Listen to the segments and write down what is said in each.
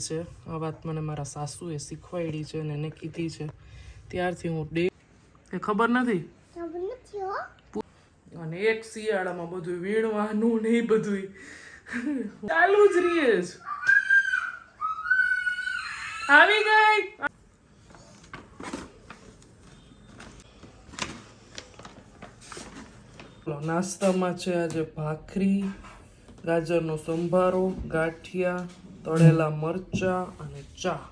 છે આ વાત મને મારા સાસુએ શીખવાડી છે અને એને કીધી છે ત્યારથી હું એ ખબર નથી અને એક શિયાળામાં બધું વીણવાનું ને એ બધું ચાલુ જ રહીએ છે. આવી ગઈ નાસ્તામાં છે આજે ભાખરી, ગાજરનો સંભારો, ગાંઠિયા, તળેલા મરચા અને ચા.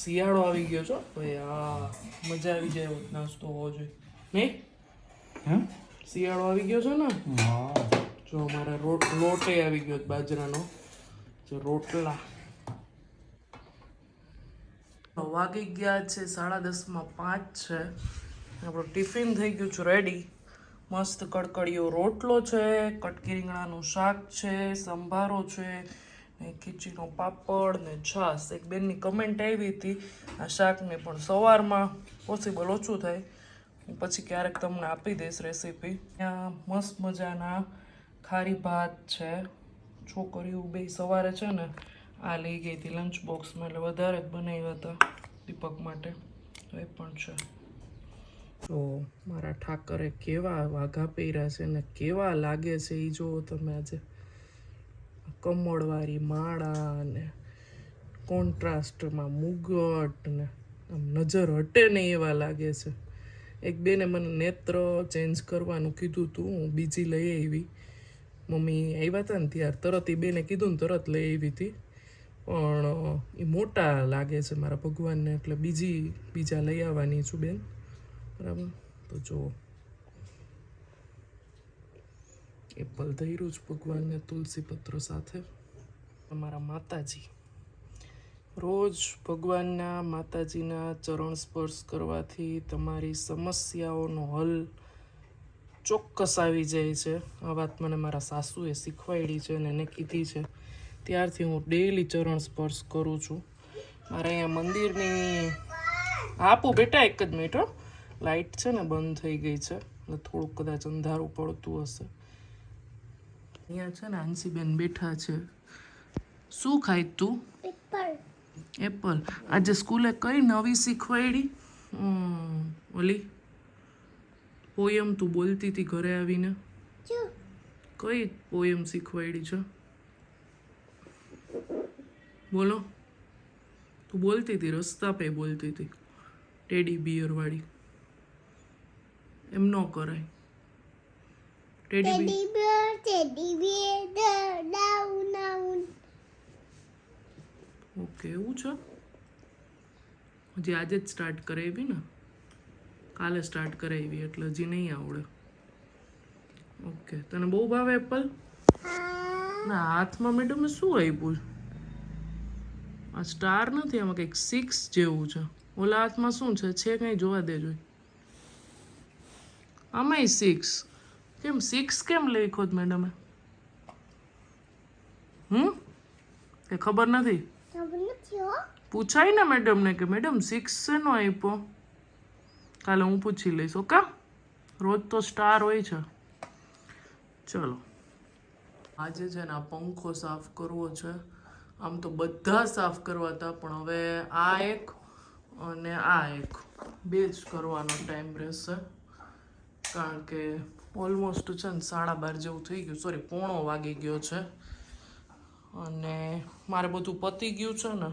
શિયાળો આવી ગયો છો ભાઈ, આ મજા આવી જાય એવો નાસ્તો હોવો જોઈએ નહીં? શિયાળો આવી ગયો છે ને. જો મારે લોટે આવી ગયો બાજરાનો, જે રોટલા. વાગી ગયા છે 10:30 છે. આપણું ટિફિન થઈ ગયું છે રેડી. મસ્ત કડકડીયો રોટલો છે, કટકી રીંગણાનું શાક છે, સંભારો છે ને ખીચીનો પાપડ ને છાશ. એક બેનની કમેન્ટ આવી હતી આ શાકને, પણ સવારમાં પોસિબલ ઓછું થાય, પછી ક્યારેક તમને આપી દઈશ રેસીપી. ત્યાં મસ્ત મજાના ખારી ભાત છે. છોકરીઓ બે સવારે છે ને આ લઈ ગઈ હતી લંચ બોક્સમાં, એટલે વધારે જ બનાવ્યા હતા દીપક માટે, તો એ પણ છે. તો મારા ઠાકરે કેવા વાઘા પહેર્યા છે ને કેવા લાગે છે એ જુઓ તમે. આજે કમળવાળી માળા ને કોન્ટ્રાસ્ટમાં મુગટ ને આમ નજર હટે નહીં એવા લાગે છે. એક બેને મને નેત્ર ચેન્જ કરવાનું કીધું હતું, હું બીજી લઈ આવી. મમ્મી આવ્યા હતા ને ત્યારે તરત એ બેને કીધું ને તરત લઈ આવી હતી, પણ એ મોટા લાગે છે મારા ભગવાનને, એટલે બીજા લઈ આવવાની છું બેન. બરાબર, તો જુઓ એપલ ધર્યું જ ભગવાનને તુલસી પત્ર સાથે. અમારા માતાજી, રોજ ભગવાનના માતાજીના ચરણ સ્પર્શ કરવાથી તમારી સમસ્યાઓનો હલ ચોક્કસ આવી જાય છે. આ વાત મને મારા સાસુએ શીખવાડી છે અને એને કીધી છે ત્યારથી હું ડેઈલી ચરણ સ્પર્શ કરું છું. મારે અહીંયા મંદિરની આપું બેટા, એક જ મિનિટ હો, લાઇટ છે ને બંધ થઈ ગઈ છે એટલે થોડુંક કદાચ અંધારું પડતું હશે. અહીંયા છે ને આંસીબેન બેઠા છે. શું ખાય તું? એપલ. આજે સ્કૂલે કઈ નવી શીખવાડી? ઓલી પોયમ તું બોલતી હતી ઘરે આવીને, કઈ પોયમ શીખવાડી છે? બોલો. તું બોલતી હતી, રસ્તા પે બોલતી હતી, ટેડી બિયર વાળી. એમ ન કરાય. Teddy beer down. ઓકે, એવું છે. હજી આજે જ સ્ટાર્ટ કરાવી ને, કાલે સ્ટાર્ટ કરાવી એટલે હજી નહીં આવડે. ઓકે, તને બહુ ભાવે એપલ? ના, હાથમાં મેડમે શું આપ્યું? આ સ્ટાર નથી, આમાં કંઈક 6 જેવું છે. ઓલા હાથમાં શું છે કંઈ જોવા દેજો. આમાંય 6. કેમ 6 કેમ લખ્યો જ મેડમે? એ ખબર નથી? પૂછાય ને મેડમને કે મેડમ 6 શેનો આપ્યો? કાલે હું પૂછી લઈશ. ઓકે, રોજ તો સ્ટાર હોય છે. ચલો, આજે છે ને આ પંખો સાફ કરવો છે. આમ તો બધા સાફ કરવા હતા, પણ હવે આ એક અને આ એક બે જ કરવાનો ટાઈમ રહેશે, કારણ કે ઓલમોસ્ટ છે ને 12:30 જેવું થઈ ગયું, સોરી 1:15 વાગી ગયો છે. અને મારે બધું પતી ગયું છે ને,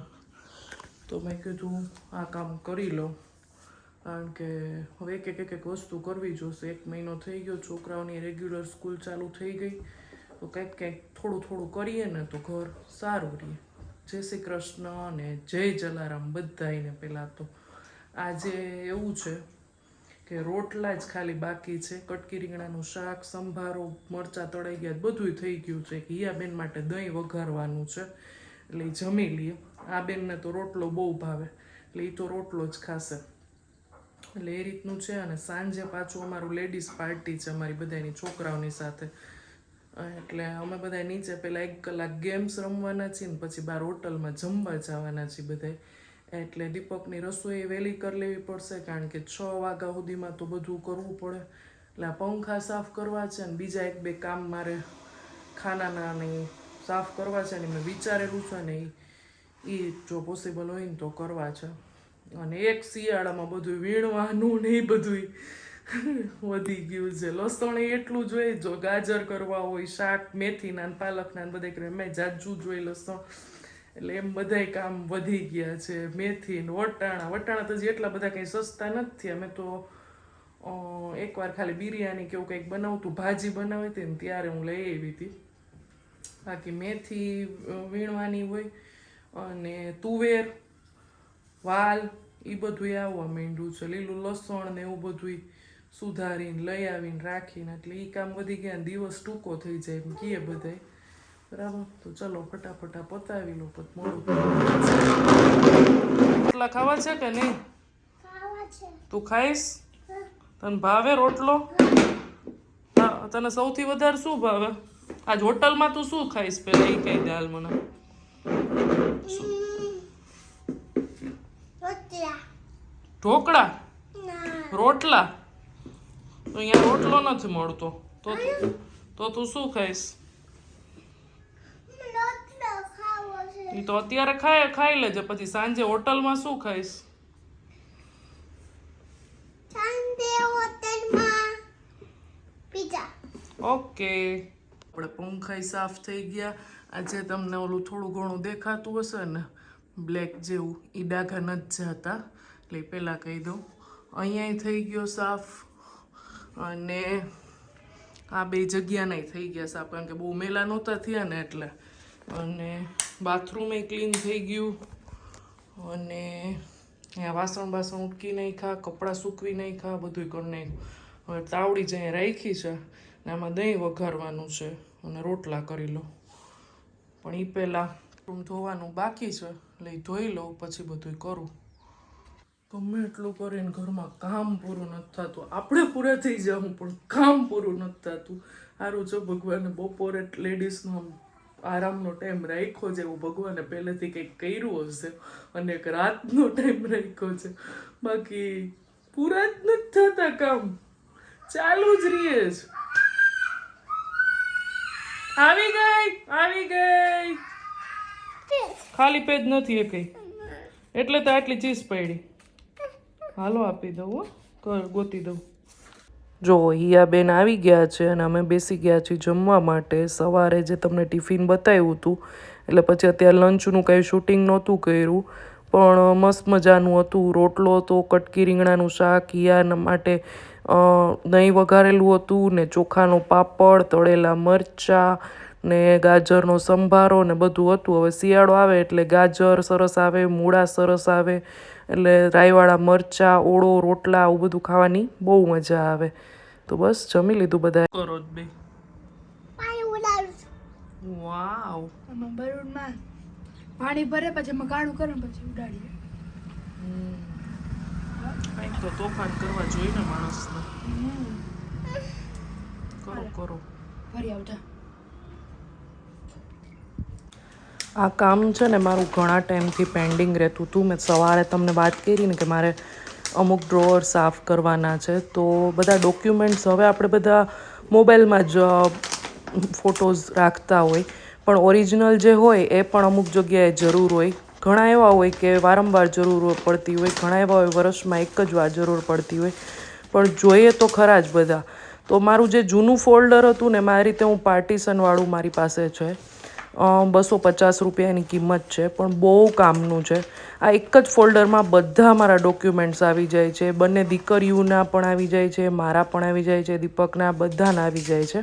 તો મેં કીધું આ કામ કરી લો, કારણ કે હવે એક વસ્તુ કરવી જોશે. 1 મહિનો થઈ ગયો, છોકરાઓની રેગ્યુલર સ્કૂલ ચાલુ થઈ ગઈ, તો કંઈક થોડું કરીએ ને તો ઘર સારું રહે. જય શ્રી કૃષ્ણ ને જય જલારામ બધાને. પહેલાં તો આજે એવું છે કે રોટલા જ ખાલી બાકી છે. કટકી રીંગણાનું શાક, સંભારો, મરચાં તળાઈ ગયા, બધું થઈ ગયું છે. હિયાબેન માટે દહીં વઘારવાનું છે, એટલે એ જમી લઈએ. આ બેનને તો રોટલો બહુ ભાવે, એટલે એ તો રોટલો જ ખાશે. એટલે એ રીતનું છે. અને સાંજે પાછું અમારું લેડીઝ પાર્ટી છે અમારી બધાની છોકરાઓની સાથે, એટલે અમે બધા નીચે પહેલાં 1 કલાક ગેમ્સ રમવાના છીએ ને પછી બહાર હોટલમાં જમવા જવાના છીએ બધા. એટલે દીપકની રસોઈ વહેલી કરી લેવી પડશે, કારણ કે 6 વાગ્યા સુધીમાં તો બધું કરવું પડે. એટલે આ પંખા સાફ કરવા છે ને બીજા 1-2 કામ મારે ખાનાના ને સાફ કરવા છે ને મેં વિચારેલું છે ને એ જો પોસિબલ હોય ને તો કરવા છે. અને એક શિયાળામાં બધું વીણવાનું ને એ બધું વધી ગયું છે. લસણ એટલું જોઈએ, જો ગાજર કરવા હોય, શાક મેથીના ને પાલકના ને બધા મેં જાજુ જોઈ લસણ, એટલે એમ બધાય કામ વધી ગયા છે. મેથી ને વટાણા તો એટલા બધા કંઈ સસ્તા નથી. અમે તો એકવાર ખાલી બિરયાની કે એવું કંઈક બનાવતું, ભાજી બનાવી હતી ને ત્યારે હું લઈ આવી હતી. બાકી મેથી વીણવાની હોય અને તુવેર, વાલ એ બધું આવવા માંડ્યું છે. લીલું લસણ ને એવું બધું સુધારીને લઈ આવીને રાખીને, એટલે એ કામ વધી ગયા ને દિવસ ટૂંકો થઈ જાય એમ કીએ બધાય. બરાબર, તો ચલો ફટાફટ પતાવી લો, પછી મોડું. રોટલા ખાવા છે કે નહીં? તું ખાઈશ? તને ભાવે રોટલો? તને સૌથી વધારે શું ભાવે? આજ હોટલમાં તું શું ખાઈશ પેલા એ કહી દે હાલ મને. ઢોકળા? રોટલા? તો અહીંયા રોટલો નથી મળતો, તો તું શું ખાઈશ? એ તો અત્યારે ખાઈ લેજે, પછી સાંજે હોટલમાં શું ખાઈશ? ઓકે. આપણે પંખાઈ સાફ થઈ ગયા. આજે તમને ઓલું થોડું ઘણું દેખાતું હશે ને બ્લેક જેવું, એ ડાઘા નથી જતા, એટલે પહેલાં કહી દઉં. અહીંયા થઈ ગયો સાફ, અને આ બે જગ્યાના થઈ ગયા સાફ, કારણ કે બહુ મેલા નહોતા થયા ને એટલે. અને બાથરૂમે ક્લીન થઈ ગયું, અને અહીંયા વાસણ ઉટકી નાખ્યા, કપડાં સૂકવી નાખ્યા, બધું કરી નાખ્યું. હવે તાવડી જ અહીંયા રાખી છે ને આમાં દહીં વઘારવાનું છે અને રોટલા કરી લો. પણ એ પહેલાં રૂમ ધોવાનું બાકી છે, એટલે ધોઈ લઉં પછી બધું કરું. ગમે એટલું કરીને ઘરમાં કામ પૂરું નથી થતું. આપણે પૂરા થઈ જવું પણ કામ પૂરું નથી થતું. સારું છે ભગવાને બપોરે લેડીઝનો આરામનો ટાઈમ રાખ્યો છે, એવું ભગવાને પહેલેથી કંઈક કર્યું હશે, અને એક રાતનો ટાઈમ રાખ્યો છે. બાકી પૂરા જ નથી થતા કામ, ચાલુ જ રહીએ છે. આવી ગઈ. ખાલી પેજ નથી એ કઈ, એટલે તો આટલી ચીઝ પડી. હાલો આપી દઉં, ગોતી દઉં. જો હિયા બેન આવી ગયા છે અને અમે બેસી ગયા છીએ જમવા માટે. સવારે જે તમને ટિફિન બતાવ્યું હતું, એટલે પછી અત્યારે લંચનું કંઈ શૂટિંગ નહોતું કર્યું, પણ મસ્ત મજાનું હતું. રોટલો હતો, કટકી રીંગણાનું શાક, હિયાના માટે દહીં વઘારેલું હતું, ને ચોખાનો પાપડ, તળેલા મરચાં ને ગાજરનો સંભારો ને બધું હતું. હવે શિયાળો આવે એટલે ગાજર સરસ આવે, મૂળા સરસ આવે, એટલે રાઈવાળા મરચાં, ઓળો, રોટલા આવું બધું ખાવાની બહુ મજા આવે. તો બસ જમી લીધું બધા. કરો જ બે. વાવ. બલૂનમાં પાણી ભરે, પછી મકાણું કરે, પછી ઉડાડીએ. કંઈક તો તોફાન કરવા જોઈએ ને માણસને. કરો. ફરી આવતા. આ કામ છે ને મારું ઘણા ટાઈમથી પેન્ડિંગ રહેતું હતું. મેં સવારે તમને વાત કરી ને કે મારે અમુક ડ્રોઅર સાફ કરવાના છે, તો બધા ડોક્યુમેન્ટ્સ હવે આપણે બધા મોબાઈલમાં જ ફોટોઝ રાખતા હોય, પણ ઓરિજિનલ જે હોય એ પણ અમુક જગ્યાએ જરૂર હોય. ઘણા એવા હોય કે વારંવાર જરૂર પડતી હોય, ઘણા એવા હોય વર્ષમાં એક જ વાર જરૂર પડતી હોય, પણ જોઈએ તો ખરા જ બધા. તો મારું જે જૂનું ફોલ્ડર હતું ને, મારી રીતે હું પાર્ટીશનવાળું મારી પાસે છે, 250 રૂપિયાની કિંમત છે, પણ બહુ કામનું છે. આ એક જ ફોલ્ડરમાં બધા મારા ડોક્યુમેન્ટ્સ આવી જાય છે. બંને દીકરીઓના પણ આવી જાય છે, મારા પણ આવી જાય છે, દીપકના, બધાના આવી જાય છે.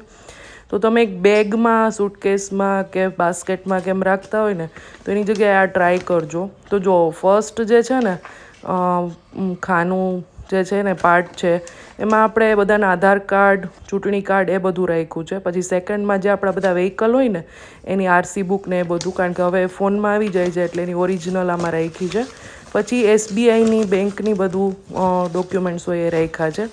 તો તમે એક બેગમાં, સૂટકેસમાં કે બાસ્કેટમાં કેમ રાખતા હોય ને, તો એની જગ્યાએ આ ટ્રાય કરજો. તો જો ફર્સ્ટ જે છે ને ખાનું જે છે ને પાર્ટ છે, એમાં આપણે બધાના આધાર કાર્ડ, ચૂંટણી કાર્ડ એ બધું રાખ્યું છે. પછી સેકન્ડમાં જે આપણા બધા વ્હીકલ હોય ને એની આરસી બુક ને એ બધું, કારણ કે હવે ફોનમાં આવી જાય છે એટલે એની ઓરિજિનલ આમાં રાખી છે. પછી SBIની બેંકની બધું ડોક્યુમેન્ટ્સ હોય એ રાખ્યા છે.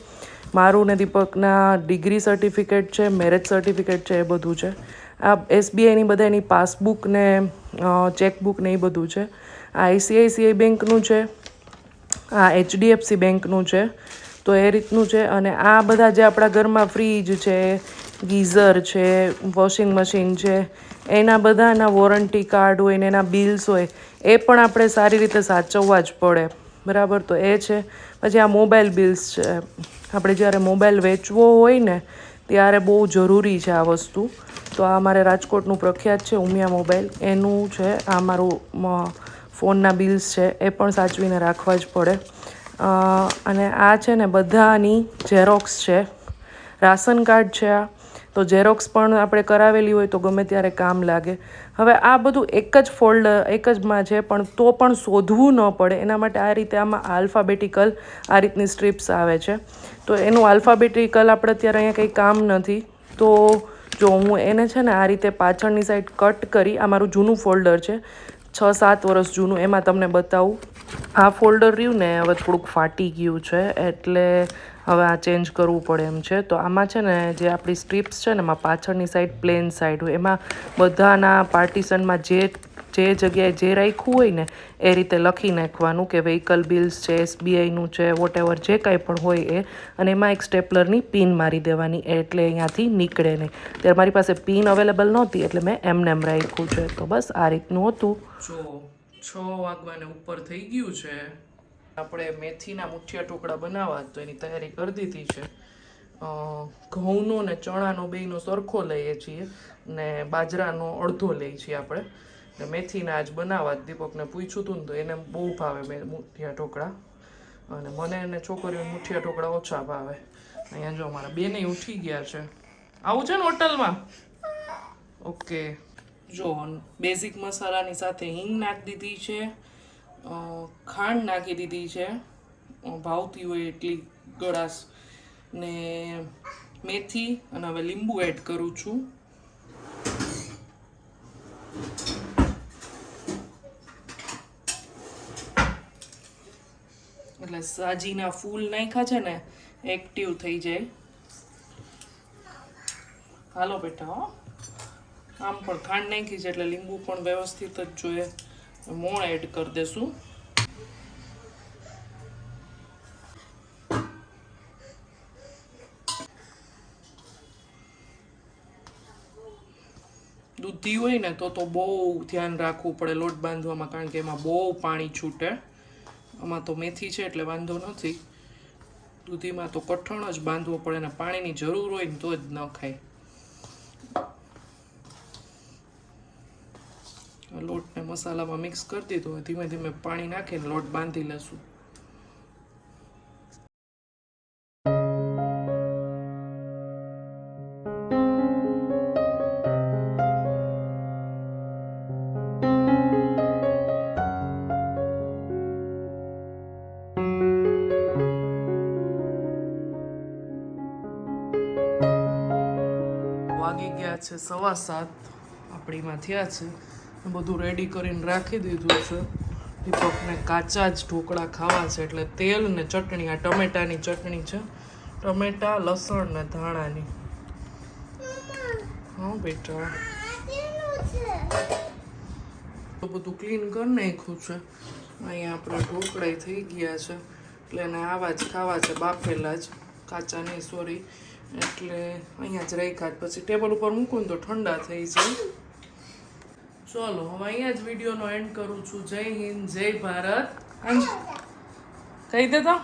મારું ને દીપકના ડિગ્રી સર્ટિફિકેટ છે, મેરેજ સર્ટિફિકેટ છે, એ બધું છે. આ SBIની બધાની પાસબુક ને ચેકબુક ને એ બધું છે. આ ICICI બેંકનું છે, આ HDFC બેંકનું છે. તો એ રીતનું છે. અને આ બધા જે આપણા ઘરમાં ફ્રીજ છે, ગીઝર છે, વોશિંગ મશીન છે, એના બધાના વોરંટી કાર્ડ હોય ને એના બિલ્સ હોય એ પણ આપણે સારી રીતે સાચવવા જ પડે, બરાબર. તો એ છે. પછી આ મોબાઈલ બિલ્સ છે. આપણે જ્યારે મોબાઈલ વેચવો હોય ને ત્યારે બહુ જરૂરી છે આ વસ્તુ. તો આ મારે રાજકોટનું પ્રખ્યાત છે ઉમિયા મોબાઈલ, એનું છે આ મારું ફોનના બિલ્સ છે એ પણ સાચવીને રાખવા જ પડે. અને આ છે ને બધાની ઝેરોક્સ છે, રાશન કાર્ડ છે આ. તો ઝેરોક્સ પણ આપણે કરાવેલી હોય તો ગમે ત્યારે કામ લાગે. હવે આ બધું એક જ ફોલ્ડર એક જમાં છે, પણ તો પણ શોધવું ન પડે એના માટે આ રીતે આમાં આલ્ફાબેટિકલ આ રીતની સ્ટ્રીપ્સ આવે છે. તો એનું આલ્ફાબેટિકલ આપણે અત્યારે અહીંયા કંઈ કામ નથી. તો જો હું એને છે ને આ રીતે પાછળની સાઈડ કટ કરી, આ મારું જૂનું ફોલ્ડર છે 6-7 વર્ષ જૂનું, એમાં તમને બતાવું. આ ફોલ્ડર રહ્યું ને હવે થોડુંક ફાટી ગયું છે એટલે હવે આ ચેન્જ કરવું પડે એમ છે. તો આમાં છે ને જે આપણી સ્ટ્રીપ્સ છે ને એમાં પાછળની સાઈડ પ્લેન સાઈડ હોય, એમાં બધાના પાર્ટીશનમાં જે જગ્યાએ જે રાખ્યું હોય ને એ રીતે લખી નાખવાનું કે વ્હીકલ બિલ્સ છે, SBIનું છે, વોટેવર જે કાંઈ પણ હોય એ. અને એમાં એક સ્ટેપલરની પિન મારી દેવાની એટલે અહીંયાથી નીકળે નહીં. ત્યારે મારી પાસે પિન અવેલેબલ નહોતી એટલે મેં એમ રાખ્યું છે. તો બસ આ રીતનું હતું. જો 6 વાગવાને ઉપર થઈ ગયું છે. આપણે મેથીના મુઠિયા ઢોકળા બનાવવા તો એની તૈયારી કરી દીધી છે. ઘઉંનો ને ચણાનો બેયનો સરખો લઈએ છીએ ને બાજરાનો અડધો લઈએ છીએ આપણે. ને મેથીના આજ બનાવવા દીપકને પૂછ્યું હતું ને તો એને બહુ ભાવે મુઠિયા ઢોકળા, અને મને અને છોકરીઓને મુઠિયા ઢોકળા ઓછા ભાવે. અહીંયા જો અમારા બેને ઉઠી ગયા છે. આવું છે ને હોટલમાં? ઓકે. જો બેઝિક મસાલાની સાથે હિંગ નાખી દીધી છે, ખાંડ નાખી દીધી છે ભાવતી હોય એટલી ગળાશ, ને મેથી, અને હવે લીંબુ એડ કરું છું. એટલે સાજીના ફૂલ નાખ્યા છે ને એક્ટિવ થઈ જાય. હાલો બેટા, હો આમ પણ ખાંડ નાખી છે એટલે લીંબુ પણ વ્યવસ્થિત જ જોઈએ. મોણ એડ કરી દેશું. દૂધી હોય ને તો બહુ ધ્યાન રાખવું પડે લોટ બાંધવામાં, કારણ કે એમાં બહુ પાણી છૂટે. આમાં તો મેથી છે એટલે વાંધો નથી. દૂધીમાં તો કઠણ જ બાંધવો પડે ને પાણીની જરૂર હોય ને તો જ ન ખાય. લોટને મસાલામાં મિક્સ કરી દીધો હોય, ધીમે ધીમે પાણી નાખીને લોટ બાંધી લેશું. વાગી ગયા છે 7:15, આપણીમાં થયા છે. બધું રેડી કરીને રાખી દીધું છે. દીપકને કાચા જ ઢોકળા ખાવા છે એટલે તેલ ને ચટણી, આ ટમેટાની ચટણી છે, ટમેટા, લસણ ને ધાણાની. હા બેટા, બધું ક્લીન કરી નાખ્યું છે. અહીંયા આપણે ઢોકળા થઈ ગયા છે એટલે એને આવા જ ખાવા છે, બાફેલા જ, કાચા નહીં, સોરી. એટલે અહીંયા જ રાખ્યા. પછી ટેબલ ઉપર મૂકું ને તો ઠંડા થઈ જાય. ચલો હવે અહીંયા જ વિડીયોનો એન્ડ કરું છું. જય હિન્દ, જય ભારત. કહી દે તો.